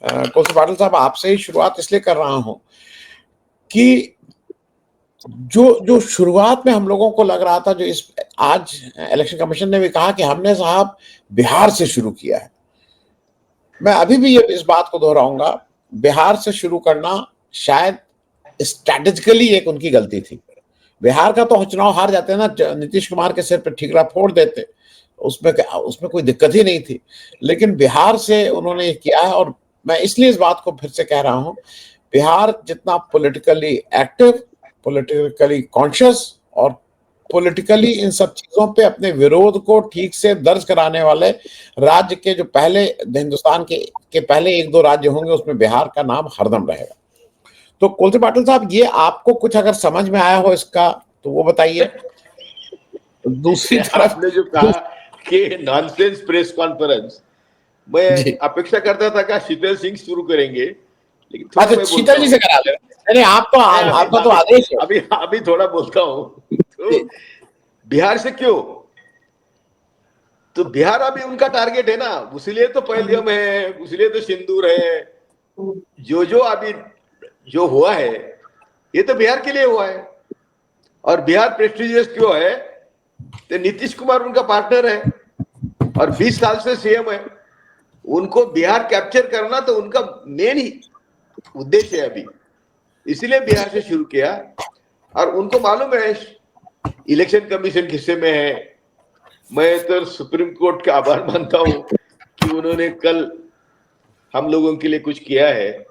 कौशल पाटिल साहब, आपसे ही शुरुआत इसलिए कर रहा हूं कि जो जो शुरुआत में हम लोगों को लग रहा था, जो इस आज इलेक्शन कमीशन ने भी कहा कि हमने साहब बिहार से शुरू किया है। मैं अभी भी ये इस बात को दोहराऊंगा, बिहार से शुरू करना शायद स्ट्रैटेजिकली एक उनकी गलती थी। बिहार का तो चुनाव हार जाते ना, नीतीश कुमार के सिर पे ठीकरा फोड़ देते, उसमें कोई दिक्कत ही नहीं थी। लेकिन बिहार से उन्होंने ये किया है, और मैं इसलिए इस बात को फिर से कह रहा हूं, बिहार जितना पॉलिटिकली एक्टिव, पॉलिटिकली कॉन्शियस और पॉलिटिकली इन सब चीजों पे अपने विरोध को ठीक से दर्ज कराने वाले राज्य के जो पहले हिंदुस्तान के पहले एक दो राज्य होंगे, उसमें बिहार का नाम हरदम रहेगा। तो कौशल पाटिल साहब, ये आपको कुछ अगर समझ में आया हो इसका तो वो बताइए। दूसरी तरफ आपने जो कहा कि नॉनसेंस प्रेस कॉन्फ्रेंस, मैं अपेक्षा करता था कि शीतल सिंह शुरू करेंगे, लेकिन थोड़ा मैं शीतल जी से करा ले। नहीं, आपका तो आदेश है। अभी थोड़ा बोलता हूँ। तो बिहार से क्यों? तो बिहार अभी उनका टारगेट है ना, उसलिए तो पैलियम है, उसलिए तो सिंदूर है, जो अभी जो हुआ है ये तो बिहार के लिए हुआ है। और बिहार प्रेस्टिजियस क्यों है? तो नीतीश कुमार उनका पार्टनर है और 20 साल से सीएम है। उनको बिहार कैप्चर करना तो उनका मेन ही उद्देश्य है अभी, इसीलिए बिहार से शुरू किया। और उनको मालूम है इलेक्शन कमीशन किस्से में है। मैं तो सुप्रीम कोर्ट का आभार मानता हूं कि उन्होंने कल हम लोगों के लिए कुछ किया है,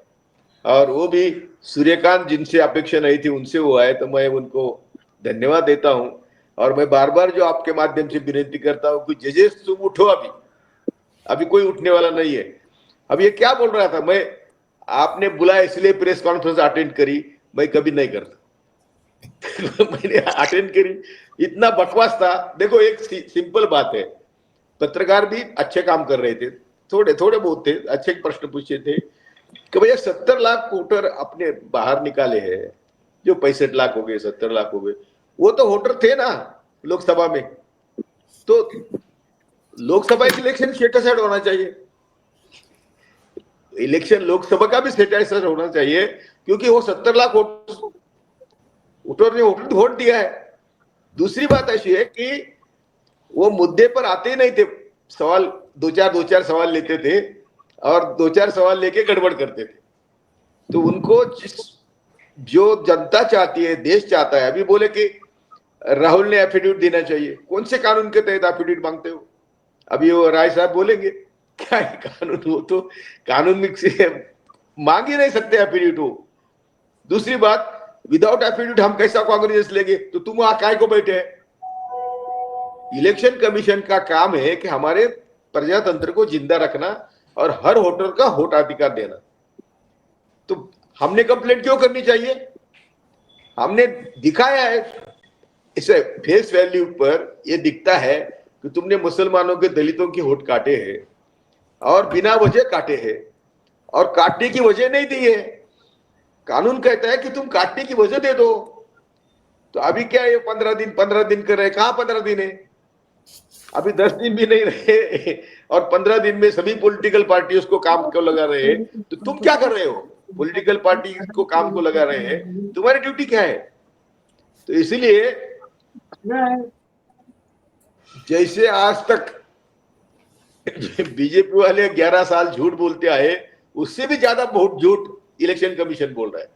और वो भी सूर्यकांत जिनसे अपेक्षा नहीं थी उनसे हुआ है, तो मैं उनको धन्यवाद देता हूं। और मैं बार बार जो आपके माध्यम से विनती करता हूं कि जजेस तुम उठो, अभी कोई उठने वाला नहीं है। अब ये क्या बोल रहा था मैं, आपने बुलाया इसलिए प्रेस कॉन्फ्रेंस अटेंड करी, मैं कभी नहीं करता। मैंने अटेंड करी, इतना बकवास था। देखो एक सिंपल बात है, पत्रकार भी अच्छे काम कर रहे थे, थोड़े थोड़े बहुत थे, अच्छे प्रश्न पूछे थे कि भैया 70 लाख वोटर अपने बाहर निकाले हैं, जो 65 लाख हो गए, 70 लाख हो गए, वो तो वोटर थे ना लोकसभा में। तो लोकसभा इलेक्शन सेटिस्फाइड होना चाहिए, इलेक्शन लोकसभा का भी सेटिस्फाइड होना चाहिए, क्योंकि वो 70 लाख वोटर ने वोट दिया है। दूसरी बात ऐसी है कि वो मुद्दे पर आते ही नहीं थे, सवाल दो चार सवाल लेते थे और 2-4 सवाल लेके गड़बड़ करते थे। तो उनको जो जनता चाहती है, देश चाहता है, अभी बोले कि राहुल ने एफिडेविट देना चाहिए, कौन से कानून के तहत एफिडेविट मांगते हो? अभी वो राय साहब बोलेंगे क्या है कानून, वो तो कानून में से मांग ही नहीं सकते एफिडेविट वो। दूसरी बात, विदाउट एफिडेविट हम कैसा कांग्रेस लेंगे? तो तुम वहां काय को बैठे हैं? इलेक्शन कमीशन का काम है कि हमारे प्रजातंत्र को जिंदा रखना और हर वोटर का वोट अधिकार देना। तो हमने कंप्लेंट क्यों करनी चाहिए? हमने दिखाया है, इसे फेस वैल्यू पर ये दिखता है कि तुमने मुसलमानों के, दलितों की वोट काटे हैं और बिना वजह काटे हैं, और काटने की वजह नहीं दी है। कानून कहता है कि तुम काटने की वजह दे दो। तो अभी क्या है, 15 दिन कर रहे, कहां 15 दिन है? अभी 10 दिन भी नहीं रहे और 15 दिन में सभी पॉलिटिकल पार्टी उसको काम को लगा रहे हैं। तो तुम क्या कर रहे हो? पॉलिटिकल पार्टी को काम को लगा रहे हैं, तुम्हारी ड्यूटी क्या है? तो इसीलिए जैसे आज तक बीजेपी वाले 11 साल झूठ बोलते आए, उससे भी ज्यादा बहुत झूठ इलेक्शन कमीशन बोल रहा है।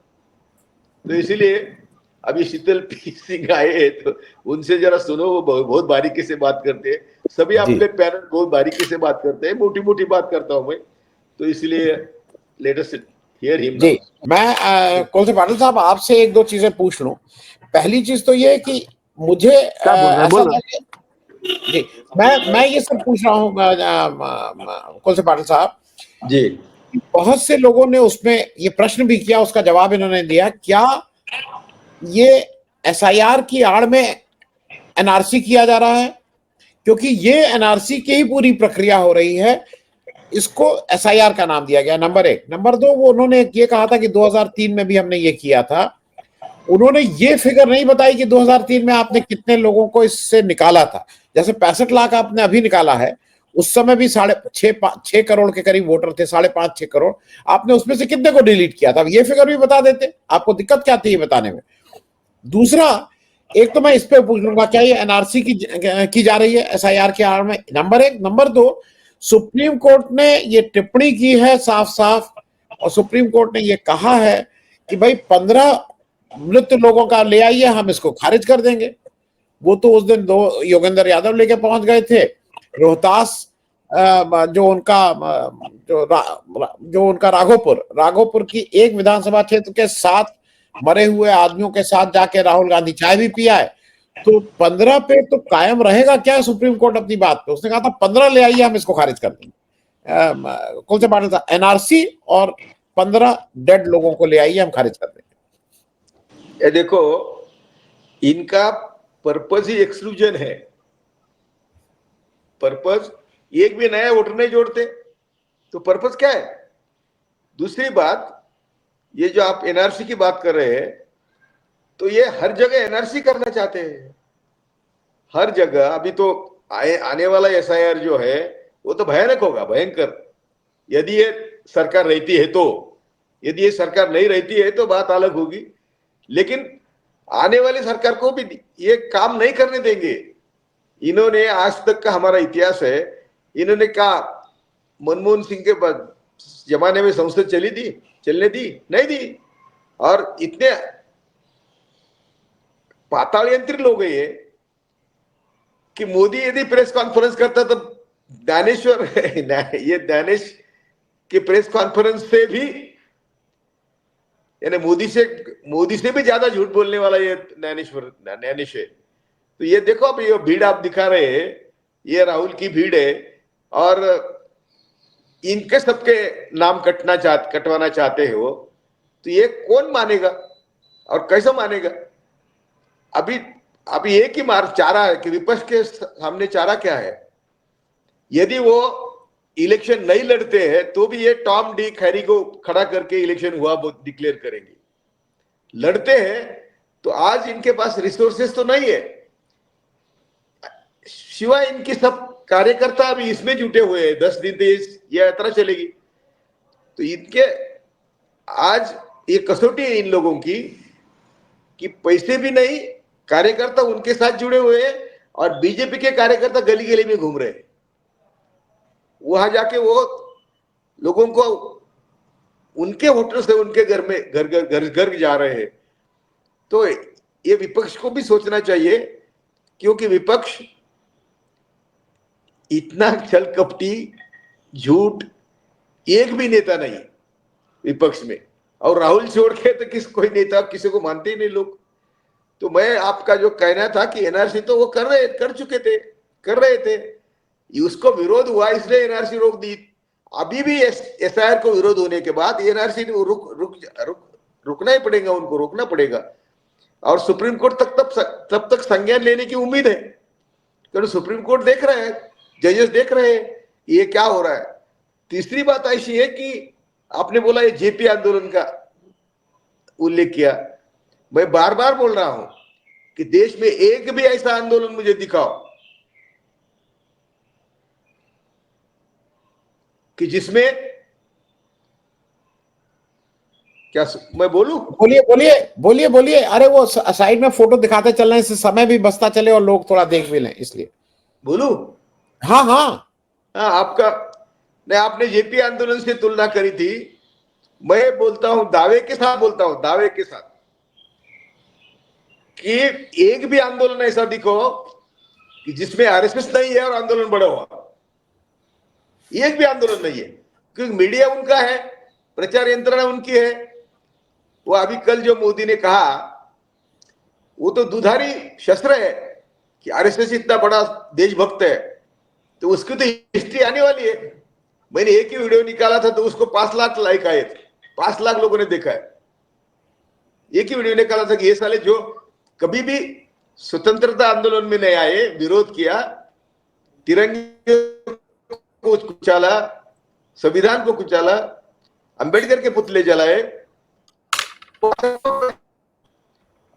तो इसीलिए अभी शीतल सिंह आए तो उनसे जरा सुनो, वो बहुत बारीकी से बात करते हैं। सभी अपने पैनल बहुत बारीकी से बात करते हैं, मोटी मोटी बात करता हूं मैं, तो इसलिए लेट अस हियर हिम जी। मैं कौशल पाटिल साहब आपसे एक दो चीजें पूछ लूं। पहली चीज तो ये कि मुझे ऐसा लगे, जी, मैं ये सब पूछ रहा हूँ कौशल पाटिल साहब जी, बहुत से लोगों ने उसमें ये प्रश्न भी किया, उसका जवाब इन्होंने दिया, क्या ये एसआईआर की आड़ में एनआरसी किया जा रहा है? क्योंकि ये एनआरसी की ही पूरी प्रक्रिया हो रही है, इसको एसआईआर का नाम दिया गया, नंबर 1। नंबर 2, वो उन्होंने ये कहा था कि 2003 में भी हमने ये किया था। उन्होंने ये फिगर नहीं बताई कि 2003 में आपने कितने लोगों को इससे निकाला था। जैसे 65 लाख आपने अभी निकाला है, उस समय भी 6.5 करोड़ के करीब वोटर थे, 5.5-6 करोड़। आपने उसमें से कितने को डिलीट किया था? ये फिगर भी बता देते, आपको दिक्कत क्या थी ये बताने में। दूसरा, एक तो मैं इस पे पूछ लूंगा, क्या ये एनआरसी की जा रही है एसआईआर के आड़ में? नंबर एक। नंबर दो, सुप्रीम कोर्ट ने ये टिप्पणी की है साफ साफ, और सुप्रीम कोर्ट ने ये कहा है कि भाई 15 मृत लोगों का ले आइए, हम इसको खारिज कर देंगे। वो तो उस दिन 2 योगेंद्र यादव लेके पहुंच गए थे रोहतास, जो उनका जो उनका राघोपुर की एक विधानसभा क्षेत्र के 7 मरे हुए आदमियों के साथ जाके राहुल गांधी चाय भी पिया है। तो 15 पे तो कायम रहेगा क्या सुप्रीम कोर्ट अपनी बात पे? उसने कहा था 15 ले आइए, हम इसको खारिज कर देंगे। कौन से पार्टी था? एनआरसी, और 15 डेड लोगों को ले आइए, हम खारिज कर देंगे। ये देखो, इनका पर्पज ही एक्सक्लूजन है। पर्पज, एक भी नया वोटर नहीं जोड़ते तो पर्पज क्या है? दूसरी बात, ये जो आप एनआरसी की बात कर रहे हैं, तो ये हर जगह एनआरसी करना चाहते हैं, हर जगह। अभी तो आने वाला एसआईआर जो है वो तो भयानक होगा, भयंकर, यदि ये सरकार रहती है तो। यदि ये सरकार नहीं रहती है तो बात अलग होगी, लेकिन आने वाली सरकार को भी ये काम नहीं करने देंगे। इन्होंने आज तक का हमारा इतिहास है, इन्होंने कहा मनमोहन सिंह के जमाने में संसद चलने दी? नहीं दी। और इतने पाताल यंत्री लोग हैं कि मोदी यदि प्रेस कॉन्फ्रेंस करता तो दानेश्वर ये दानिश के प्रेस कॉन्फ्रेंस से भी, यानी मोदी से भी ज्यादा झूठ बोलने वाला ये दानिश है। तो ये देखो, अब ये भीड़ आप दिखा रहे हैं, ये राहुल की भीड़ है, और इनके सबके नाम कटवाना चाहते हो, तो ये कौन मानेगा और कैसे मानेगा? अभी एक ही चारा है कि विपक्ष के सामने चारा क्या है? यदि वो इलेक्शन नहीं लड़ते हैं तो भी ये टॉम डिक हैरी को खड़ा करके इलेक्शन हुआ वो डिक्लेयर करेंगे। लड़ते हैं तो आज इनके पास रिसोर्सेस तो नहीं है, सिवाय इनके सब कार्यकर्ता अभी इसमें जुटे हुए हैं। 10 दिन ये यात्रा चलेगी, तो इनके आज ये कसौटी है इन लोगों की कि पैसे भी नहीं, कार्यकर्ता उनके साथ जुड़े हुए हैं, और बीजेपी के कार्यकर्ता गली गली में घूम रहे हैं। वहां जाके वो लोगों को, उनके वोटर से उनके घर में घर जा रहे हैं। तो ये विपक्ष को भी सोचना चाहिए, क्योंकि विपक्ष इतना छल कपटी, झूठ, एक भी नेता नहीं विपक्ष में, और राहुल छोड़ के तो कोई नेता किसी को मानते ही नहीं लोग। तो मैं आपका जो कहना था कि एनआरसी तो वो कर रहे थे, उसको विरोध हुआ इसलिए एनआरसी रोक दी। अभी भी एसआईआर को विरोध होने के बाद एनआरसी रुकना ही पड़ेगा, उनको रोकना पड़ेगा, और सुप्रीम कोर्ट तब तक संज्ञान लेने की उम्मीद है, क्योंकि सुप्रीम कोर्ट देख रहे हैं, जजेस देख रहे हैं ये क्या हो रहा है। तीसरी बात ऐसी है कि आपने बोला ये जेपी आंदोलन का उल्लेख किया, मैं बार बार बोल रहा हूं कि देश में एक भी ऐसा आंदोलन मुझे दिखाओ कि जिसमें, क्या मैं बोलूं? बोलिए। अरे वो साइड में फोटो दिखाते चलने से समय भी बचता चले और लोग थोड़ा देख भी लें, इसलिए बोलूं? हाँ, आपका नहीं, आपने जेपी आंदोलन से तुलना करी थी। मैं बोलता हूं, दावे के साथ कि एक भी आंदोलन ऐसा दिखो कि जिसमें आरएसएस नहीं है और आंदोलन बड़ा हुआ। एक भी आंदोलन नहीं है, क्योंकि मीडिया उनका है, प्रचार यंत्रणा उनकी है। वो अभी कल जो मोदी ने कहा, वो तो दुधारी शस्त्र है कि आरएसएस इतना बड़ा देशभक्त है, तो उसकी तो हिस्ट्री आने वाली है। मैंने एक ही वीडियो निकाला था तो उसको 5 लाख लाइक आए थे, 5 लाख लोगों ने देखा है। एक ही वीडियो निकाला था कि ये साले जो कभी भी स्वतंत्रता आंदोलन में नहीं आए, विरोध किया, तिरंगे को कुचला, संविधान को कुचला, अंबेडकर के पुतले जलाए।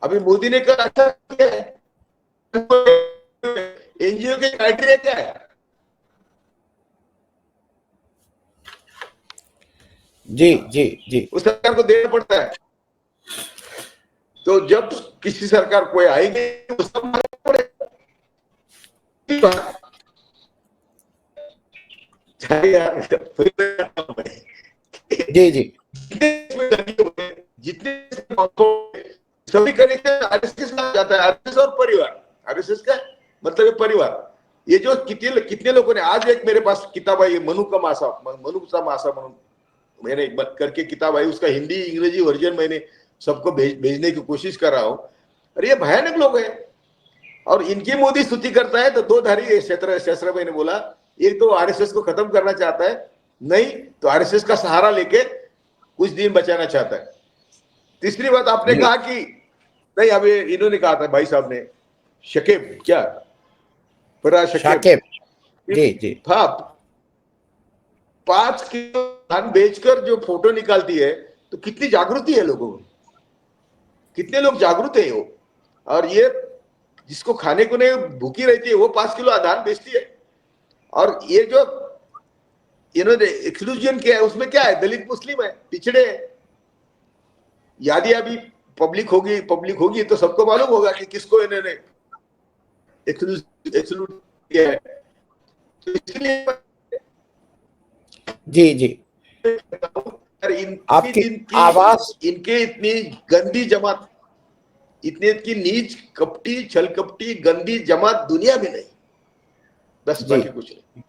अभी मोदी ने कहा अच्छा किया है, एनजीओ के क्राइटेरिया क्या है? जी जी जी उस सरकार को देना पड़ता है। तो जब किसी सरकार कोई आएगी उसका मानना पड़ेगा। यार जी जी जितने सभी कनेक्शन आरएसएस का जाता है। आरएसएस और परिवार, आरएसएस का मतलब है परिवार। ये जो कितने कितने लोगों ने, आज एक मेरे पास किताब आई मनु का मासा, मनु का मासा मैंने एक बार करके किताब आई, उसका हिंदी अंग्रेजी वर्जन मैंने सबको भेजने की कोशिश कर रहा हूं। अरे ये भयानक लोग हैं और इनकी मोदी स्तुति करता है तो दो धारी क्षेत्र मैंने बोला, एक तो आरएसएस को खत्म करना चाहता है, नहीं तो आरएसएस का सहारा लेके कुछ दिन बचाना चाहता है। तीसरी बात आपने जी कहा कि नहीं, अभी इन्होंने कहा था भाई साहब ने, शकीब क्या फराज शकीब, शाकिब जी जी 5 किलो धान बेचकर जो फोटो निकालती है, तो कितनी जागृति है लोगों में, कितने लोग जागरूक है वो। और ये जिसको खाने को नहीं भूखी रहती है वो 5 किलो धान बेचती है। और ये जो इन्होंने एक्सक्लूजन किया है उसमें क्या है, दलित मुस्लिम है, पिछड़े हैं। यदि अभी पब्लिक होगी तो सबको मालूम होगा कि किसको इन्होंने एक्सक्लूड किया है। तो इसलिए जी जी आपकी आवाज इनके इतनी गंदी जमात, इतनी नीच कपटी छल कपटी गंदी जमात दुनिया में नहीं, बस जी बाकी कुछ नहीं।